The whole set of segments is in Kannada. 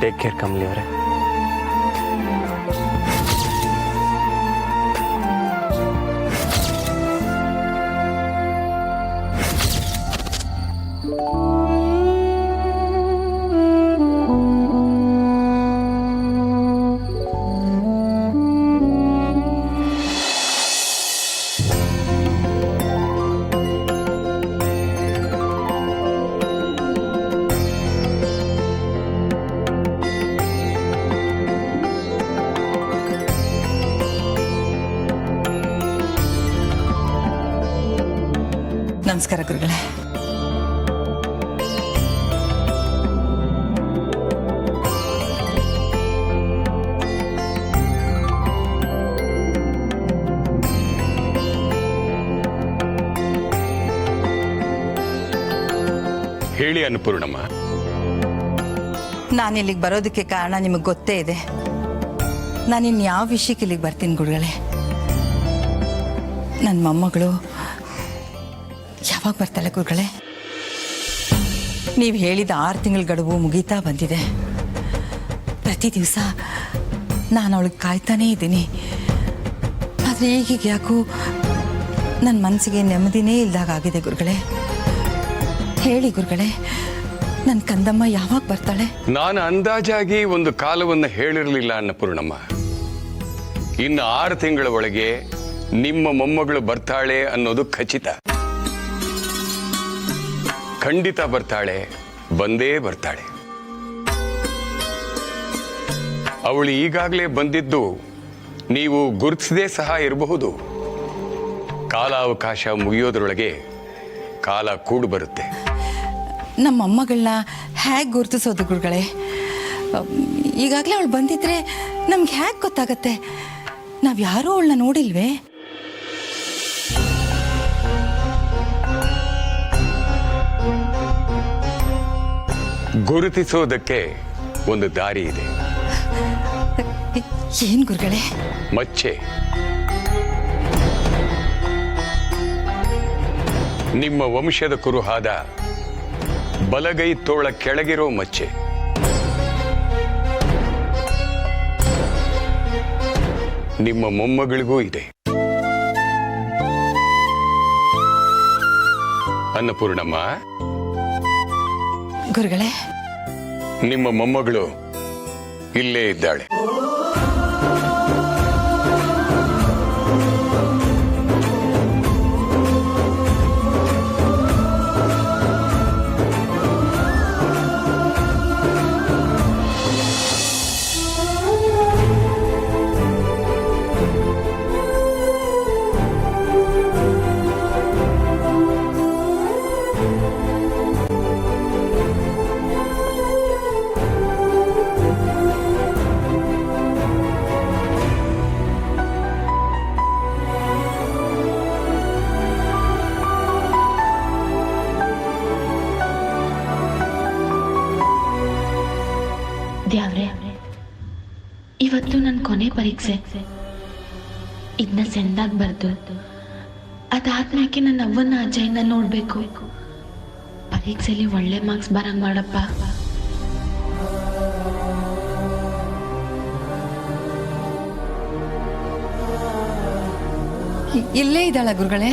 ಟೇಕ್ ಕೇರ್ ಕಮಲಿ ಅವರೇ. ನಮಸ್ಕಾರ ಗುರುಗಳೇ. ಹೇಳಿ ಅನ್ನಪೂರ್ಣಮ್ಮ. ನಾನು ಇಲ್ಲಿಗೆ ಬರೋದಕ್ಕೆ ಕಾರಣ ನಿಮಗೆ ಗೊತ್ತೇ ಇದೆ. ನಾನಿನ್ ಯಾವ ವಿಷಯಕ್ಕೆ ಇಲ್ಲಿಗೆ ಬರ್ತೀನಿ ಗುರುಗಳೇ? ನನ್ನ ಮೊಮ್ಮಗಳು ಯಾವಾಗ ಬರ್ತಾಳೆ ಗುರುಗಳೇ? ನೀವು ಹೇಳಿದ 6 ತಿಂಗಳ ಗಡುವು ಮುಗೀತಾ ಬಂದಿದೆ. ಪ್ರತಿ ದಿವಸ ನಾನು ಅವಳಿಗೆ ಕಾಯ್ತಾನೇ ಇದ್ದೀನಿ. ಆದರೆ ಈಗೀಗ ಯಾಕೋ ನನ್ನ ಮನಸ್ಸಿಗೆ ನೆಮ್ಮದಿನೇ ಇಲ್ದಾಗಿದೆ ಗುರುಗಳೇ. ಹೇಳಿ ಗುರುಗಳೇ, ನನ್ನ ಕಂದಮ್ಮ ಯಾವಾಗ ಬರ್ತಾಳೆ? ನಾನು ಅಂದಾಜಾಗಿ ಒಂದು ಕಾಲವನ್ನು ಹೇಳಿರಲಿಲ್ಲ ಅನ್ನಪೂರ್ಣಮ್ಮ. ಇನ್ನು 6 ತಿಂಗಳ ಒಳಗೆ ನಿಮ್ಮ ಮೊಮ್ಮಗಳು ಬರ್ತಾಳೆ ಅನ್ನೋದು ಖಚಿತ. ಖಂಡಿತ ಬರ್ತಾಳೆ, ಬಂದೇ ಬರ್ತಾಳೆ. ಅವಳು ಈಗಾಗಲೇ ಬಂದಿದ್ದು ನೀವು ಗುರುತಿಸದೇ ಸಹ ಇರಬಹುದು. ಕಾಲಾವಕಾಶ ಮುಗಿಯೋದ್ರೊಳಗೆ ಕಾಲ ಕೂಡು ಬರುತ್ತೆ. ನಮ್ಮ ಮೊಮ್ಮಗಳನ್ನ ಹೇಗೆ ಗುರುತಿಸೋದು ಗುರುಗಳೇ? ಈಗಾಗಲೇ ಅವಳು ಬಂದಿದ್ರೆ ನಮ್ಗೆ ಹೇಗೆ ಗೊತ್ತಾಗತ್ತೆ? ನಾವು ಯಾರೂ ಅವಳನ್ನ ನೋಡಿಲ್ವೇ? ಗುರುತಿಸೋದಕ್ಕೆ ಒಂದು ದಾರಿ ಇದೆ. ಏನ್ ಗುರುಗಳೇ? ಮಚ್ಚೆ. ನಿಮ್ಮ ವಂಶದ ಕುರುಹಾದ ಬಲಗೈ ತೋಳ ಕೆಳಗಿರೋ ಮಚ್ಚೆ. ನಿಮ್ಮ ಮೊಮ್ಮಗಳಿಗೂ ಇದೆ. ಅನ್ನಪೂರ್ಣಮ್ಮ, ಗುರುಗಳೇ, ನಿಮ್ಮ ಮೊಮ್ಮಗಳು ಇಲ್ಲೇ ಇದ್ದಾಳೆ. ದ್ಯಾವ್ರೆ, ಇವತ್ತು ನನ್ನ ಕೊನೆ ಪರೀಕ್ಷೆ. ಇದನ್ನ ಸೆಂದಾಗಿ ಬರ್ದು ಅದಾದ್ಮೇಲೆ ನನ್ನ ಅವ್ವನ ಅಜ್ಜಯ್ಯನ ನೋಡ್ಬೇಕು. ಪರೀಕ್ಷೆಯಲ್ಲಿ ಒಳ್ಳೆ ಮಾರ್ಕ್ಸ್ ಬರಂಗ್ ಮಾಡಪ್ಪ. ಇಲ್ಲೇ ಇದ್ದಾಳ ಗುರುಗಳೇ?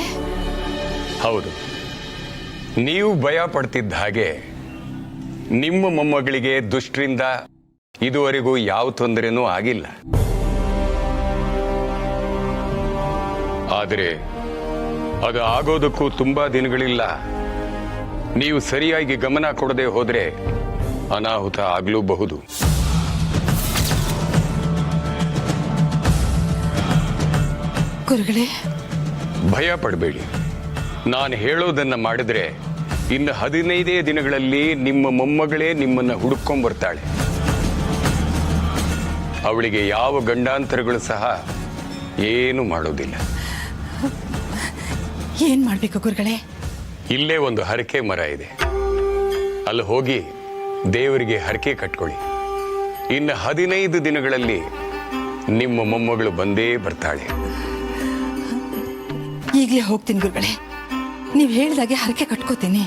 ಹೌದು. ನೀವು ಭಯ ಪಡ್ತಿದ್ದ ಹಾಗೆ ನಿಮ್ಮ ಮೊಮ್ಮಗಳಿಗೆ ದುಷ್ಟರಿಂದ ಇದುವರೆಗೂ ಯಾವ ತೊಂದರೆನೂ ಆಗಿಲ್ಲ. ಆದರೆ ಅದು ಆಗೋದಕ್ಕೂ ತುಂಬಾ ದಿನಗಳಿಲ್ಲ. ನೀವು ಸರಿಯಾಗಿ ಗಮನ ಕೊಡದೆ ಹೋದ್ರೆ ಅನಾಹುತ ಆಗಲೂಬಹುದು. ಗುರುಗಳೇ, ಭಯ ಪಡಬೇಡಿ. ನಾನು ಹೇಳೋದನ್ನ ಮಾಡಿದ್ರೆ ಇನ್ನು 15 ದಿನಗಳಲ್ಲಿ ನಿಮ್ಮ ಮೊಮ್ಮಗಳೇ ನಿಮ್ಮನ್ನ ಹುಡುಕೊಂಡ್ಬರ್ತಾಳೆ. ಅವಳಿಗೆ ಯಾವ ಗಂಡಾಂತರಗಳು ಸಹ ಏನು ಮಾಡೋದಿಲ್ಲ. ಏನ್ ಮಾಡ್ಬೇಕು ಗುರುಗಳೇ? ಇಲ್ಲೇ ಒಂದು ಹರಕೆ ಮರ ಇದೆ, ಅಲ್ಲಿ ಹೋಗಿ ದೇವರಿಗೆ ಹರಕೆ ಕಟ್ಕೊಳ್ಳಿ. ಇನ್ನು 15 ದಿನಗಳಲ್ಲಿ ನಿಮ್ಮ ಮೊಮ್ಮಗಳು ಬಂದೇ ಬರ್ತಾಳೆ. ಈಗಲೇ ಹೋಗ್ತೀನಿ ಗುರುಗಳೇ. ನೀವು ಹೇಳಿದಾಗೆ ಹರಕೆ ಕಟ್ಕೋತೀನಿ.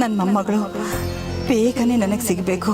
ನನ್ನ ಮೊಮ್ಮಗಳು ಬೇಗನೆ ನನಗೆ ಸಿಗಬೇಕು.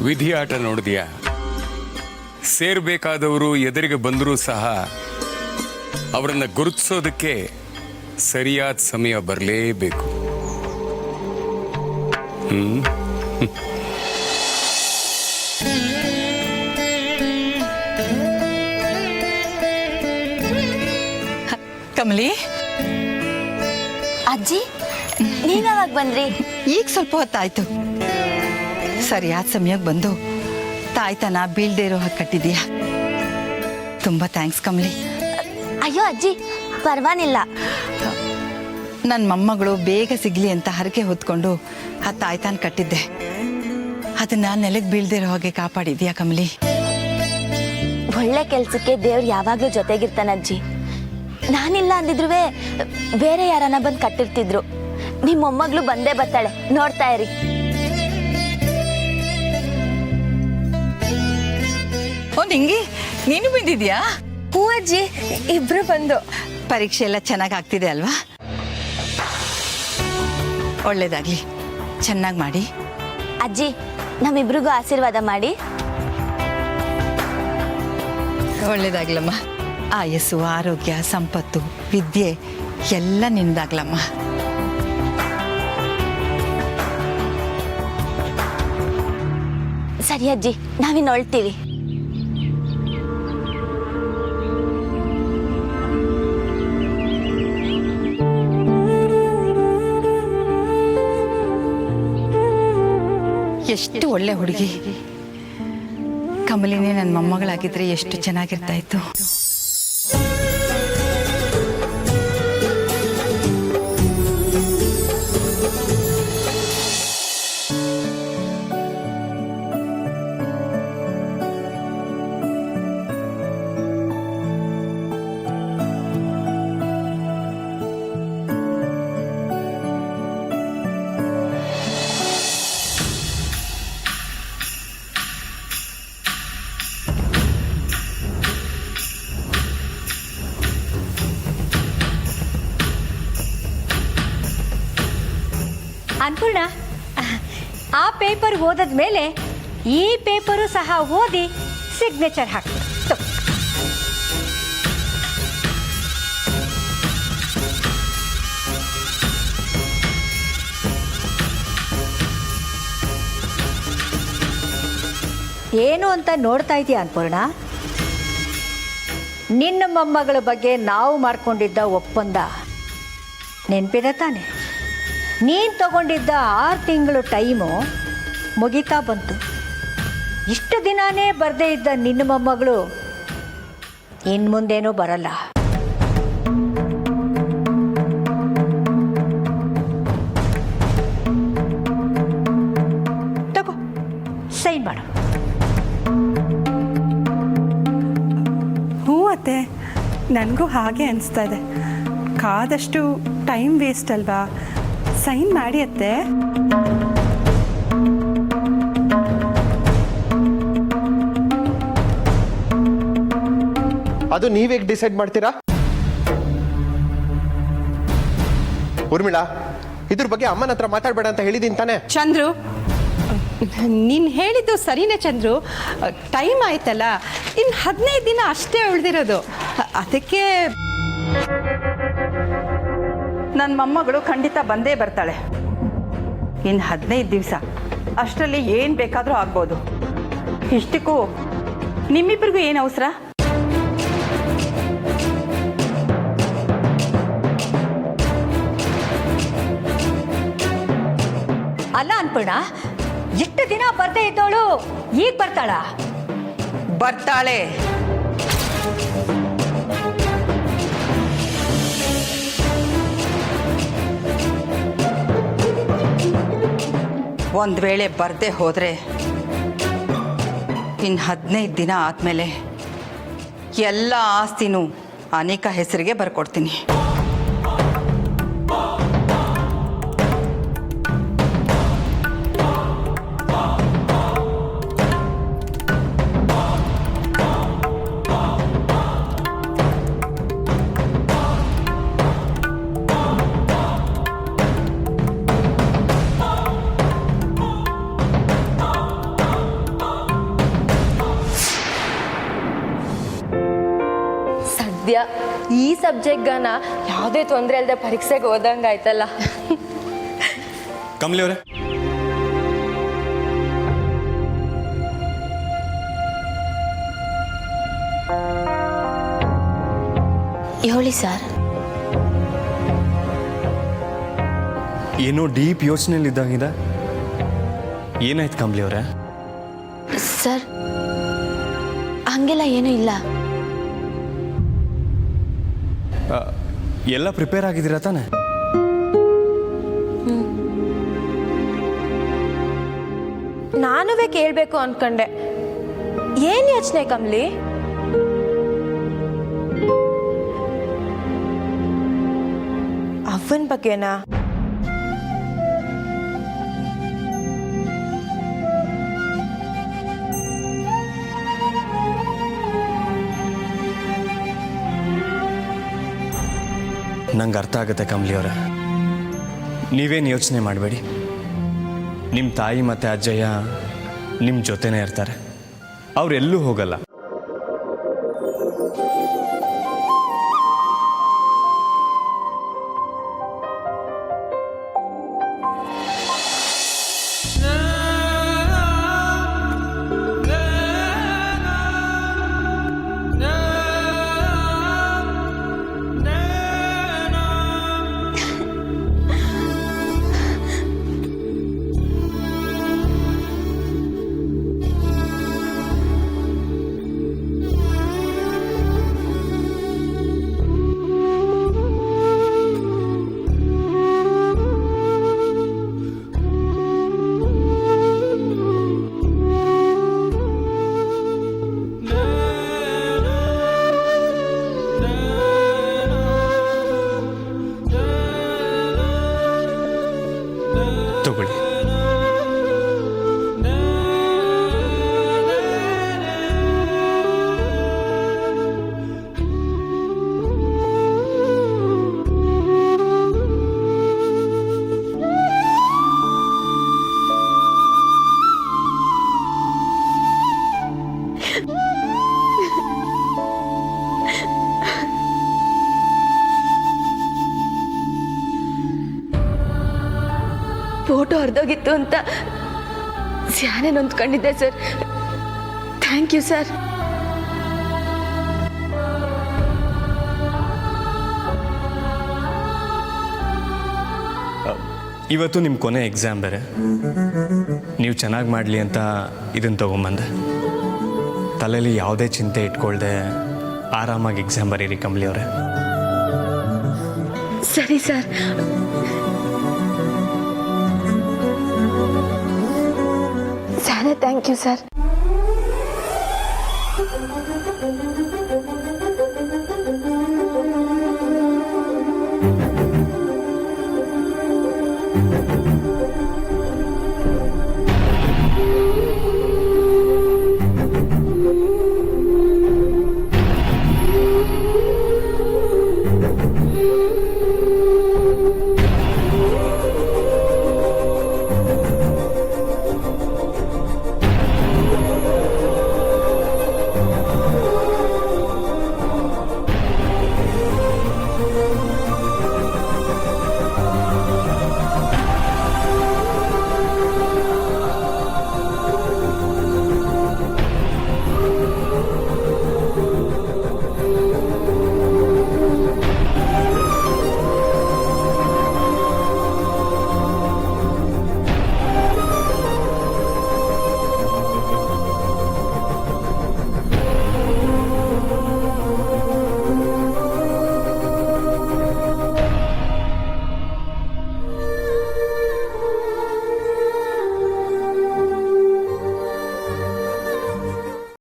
ವಿಧಿ ಆಟ ನೋಡಿದ್ಯಾ? ಸೇರ್ಬೇಕಾದವರು ಎದುರಿಗೆ ಬಂದರೂ ಸಹ ಅವರನ್ನು ಗುರುತಿಸೋದಕ್ಕೆ ಸರಿಯಾದ ಸಮಯ ಬರಲೇಬೇಕು. ಕಮಲಿ, ಅಜ್ಜಿ ನೀವ್ ಯಾವಾಗ ಬಂದ್ರಿ? ಈಗ ಸ್ವಲ್ಪ ಹೊತ್ತಾಯ್ತು. ಸರಿಯಾದ ಸಮಯಕ್ಕೆ ಬಂದು ತಾಯ್ತನ ಬೀಳ್ದೇ ಇರೋ ಹಾಗೆ ಕಟ್ಟಿದೀಯ. ತುಂಬಾ ಥ್ಯಾಂಕ್ಸ್ ಕಮಲಿ. ಅಯ್ಯೋ ಅಜ್ಜಿ ಪರವಾಗಿಲ್ಲ. ನನ್ನ ಮೊಮ್ಮಗಳು ಬೇಗ ಸಿಗ್ಲಿ ಅಂತ ಹರಕೆ ಹೊತ್ಕೊಂಡು ಆ ತಾಯ್ತಾನ ಕಟ್ಟಿದ್ದೆ. ಅದನ್ನ ನೆಲಕ್ಕೆ ಬೀಳ್ದೇ ಇರೋ ಹಾಗೆ ಕಾಪಾಡಿದ್ಯಾ ಕಮಲಿ. ಒಳ್ಳೆ ಕೆಲ್ಸಕ್ಕೆ ದೇವ್ರು ಯಾವಾಗ್ಲೂ ಜೊತೆಗಿರ್ತಾನ ಅಜ್ಜಿ. ನಾನಿಲ್ಲ ಅಂದಿದ್ರು ಬೇರೆ ಯಾರನ್ನ ಬಂದು ಕಟ್ಟಿರ್ತಿದ್ರು. ನಿಮ್ಮ ಮೊಮ್ಮಗಳು ಬಂದೇ ಬರ್ತಾಳೆ, ನೋಡ್ತಾ ಇರಿ. ಓ ನಿಂಗಿ, ನೀನು ಬಂದಿದ್ಯಾ? ಹೂ ಅಜ್ಜಿ, ಇಬ್ರು ಬಂದು. ಪರೀಕ್ಷೆ ಎಲ್ಲ ಚೆನ್ನಾಗಿ ಆಗ್ತಿದೆ ಅಲ್ವಾ? ಒಳ್ಳೇದಾಗ್ಲಿ, ಚೆನ್ನಾಗಿ ಮಾಡಿ. ಅಜ್ಜಿ ನಮ್ಮಿಬ್ರಿಗೂ ಆಶೀರ್ವಾದ ಮಾಡಿ. ಒಳ್ಳೇದಾಗ್ಲಮ್ಮ. ಆಯಸ್ಸು, ಆರೋಗ್ಯ, ಸಂಪತ್ತು, ವಿದ್ಯೆ ಎಲ್ಲ ನಿಂದಾಗ್ಲಮ್ಮ. ಸರಿ ಅಜ್ಜಿ, ನಾವಿನ್ನು ಹೊಳ್ತೀವಿ. ಎಷ್ಟು ಒಳ್ಳೆ ಹುಡುಗಿ. ಕಮಲಿನೇ ನನ್ನ ಮೊಮ್ಮಗಳಾಗಿದ್ರೆ ಎಷ್ಟು ಚೆನ್ನಾಗಿರ್ತಾ ಇತ್ತು. ಅನ್ಪೂರ್ಣ, ಆ ಪೇಪರ್ ಓದದ ಮೇಲೆ ಈ ಪೇಪರು ಸಹ ಓದಿ ಸಿಗ್ನೇಚರ್ ಹಾಕ್ತು. ಏನು ಅಂತ ನೋಡ್ತಾ ಇದೀಯ ಅನ್ಪೂರ್ಣ? ನಿನ್ನ ಮೊಮ್ಮಗಳ ಬಗ್ಗೆ ನಾವು ಮಾಡ್ಕೊಂಡಿದ್ದ ಒಪ್ಪಂದ ನೆನಪಿದೆ ತಾನೆ? ನೀನು ತಗೊಂಡಿದ್ದ 6 ತಿಂಗಳು ಟೈಮು ಮುಗಿತಾ ಬಂತು. ಇಷ್ಟು ದಿನಾನೇ ಬರದೇ ಇದ್ದ ನಿನ್ನ ಮೊಮ್ಮಗಳು ಇನ್ನು ಮುಂದೇನೂ ಬರಲ್ಲ. ತಗೋ, ಸೈನ್ ಮಾಡು. ಹ್ಞೂ ಅತ್ತೆ, ನನಗೂ ಹಾಗೆ ಅನಿಸ್ತಾ ಇದೆ. ಕಾದಷ್ಟು ಟೈಮ್ ವೇಸ್ಟ್ ಅಲ್ವಾ? ಸೈನ್ ಮಾಡಿ ಅತ್ತೆ. ಅದು ನೀವೇಗೆ ಡಿಸೈಡ್ ಮಾಡ್ತೀರಾ? ಊರ್ಮಿಳಾ, ಇದ್ರ ಬಗ್ಗೆ ಅಮ್ಮನ ಹತ್ರ ಮಾತಾಡಬೇಡ ಅಂತ ಹೇಳಿದ್ದೀನಿ ತಾನೆ? ಚಂದ್ರು, ನೀನು ಹೇಳಿದ್ದು ಸರಿನೇ ಚಂದ್ರು. ಟೈಮ್ ಆಯ್ತಲ್ಲ, ಇನ್ನು 15 ದಿನ ಅಷ್ಟೇ ಉಳಿದಿರೋದು. ಅದಕ್ಕೆ ನನ್ನ ಮೊಮ್ಮಗಳು ಖಂಡಿತ ಬಂದೇ ಬರ್ತಾಳೆ. ಇನ್ನು 15 ದಿವಸ ಅಷ್ಟರಲ್ಲಿ ಏನು ಬೇಕಾದರೂ ಆಗ್ಬೋದು. ಇಷ್ಟಕ್ಕೂ ನಿಮ್ಮಿಬ್ಬರಿಗೂ ಏನು ಅವಸರ? ಅಲ್ಲ ಅನ್ಪೂರ್ಣ, ಎಷ್ಟು ದಿನ ಬರ್ದೇ ಇದ್ದವಳು ಈಗ ಬರ್ತಾಳ? ಬರ್ತಾಳೆ. ಒಂದು ವೇಳೆ ಬರದೆ ಹೋದರೆ ಇನ್ನು 15 ದಿನ ಆದಮೇಲೆ ಎಲ್ಲ ಆಸ್ತಿನೂ ಅನೇಕ ಹೆಸರಿಗೆ ಬರ್ಕೊಡ್ತೀನಿ. ಈ ಸಬ್ಜೆಕ್ಟ್ಗಾನ ಯಾವುದೇ ತೊಂದರೆ ಇಲ್ಲದೆ ಪರೀಕ್ಷೆಗೆ ಓದಂಗೆ ಆಯ್ತಲ್ಲ. ಕಮಲಿ ಅವರೇ, ಹೇಳಿ ಸರ್. ಏನೋ ಡೀಪ್ ಯೋಚನೆಯಲ್ಲಿ ಇದ್ದಂಗಿದೆ. ಏನಾಯ್ತು ಕಮಲಿ ಅವರೇ? ಸರ್, ಹಂಗೆಲ್ಲ ಏನೂ ಇಲ್ಲ. ಎಲ್ಲ ಪ್ರಿಪೇರ್ ಆಗಿದ್ದೀರಾ ತಾನೆ? ನಾನುವೇ ಕೇಳಬೇಕು ಅನ್ಕೊಂಡೆ. ಏನು ಯೋಚನೆ ಕಮಲಿ? ಅವನ ಬಗ್ಗೆನಾ? ನಂಗೆ ಅರ್ಥ ಆಗುತ್ತೆ ಕಮಲಿ ಅವರೇ. ನೀವೇನು ಯೋಚನೆ ಮಾಡಬೇಡಿ. ನಿಮ್ಮ ತಾಯಿ ಮತ್ತು ಅಜ್ಜಯ್ಯ ನಿಮ್ಮ ಜೊತೆನೇ ಇರ್ತಾರೆ. ಅವರೆಲ್ಲೂ ಹೋಗಲ್ಲ. ತಗೊಳ್ಳಿ. ಫೋಟೋ ಹರಿದೋಗಿತ್ತು ಅಂತ ಸ್ಯಾನೆ ನೊಂದ್ಕೊಂಡಿದ್ದೆ ಸರ್. Thank you sir. ಇವತ್ತು ನಿಮ್ಮ ಕೊನೆ ಎಕ್ಸಾಮ್ ಬೇರೆ. ನೀವು ಚೆನ್ನಾಗಿ ಮಾಡಲಿ ಅಂತ ಇದನ್ನು ತೊಗೊಂಬಂದೆ. ತಲೆಯಲ್ಲಿ ಯಾವುದೇ ಚಿಂತೆ ಇಟ್ಕೊಳ್ದೆ ಆರಾಮಾಗಿ ಎಕ್ಸಾಮ್ ಬರೀರಿ ಕಮಲಿ ಅವರೇ. ಸರಿ ಸರ್. చాలా ಥ್ಯಾಂಕ್ ಯು ಸರ್.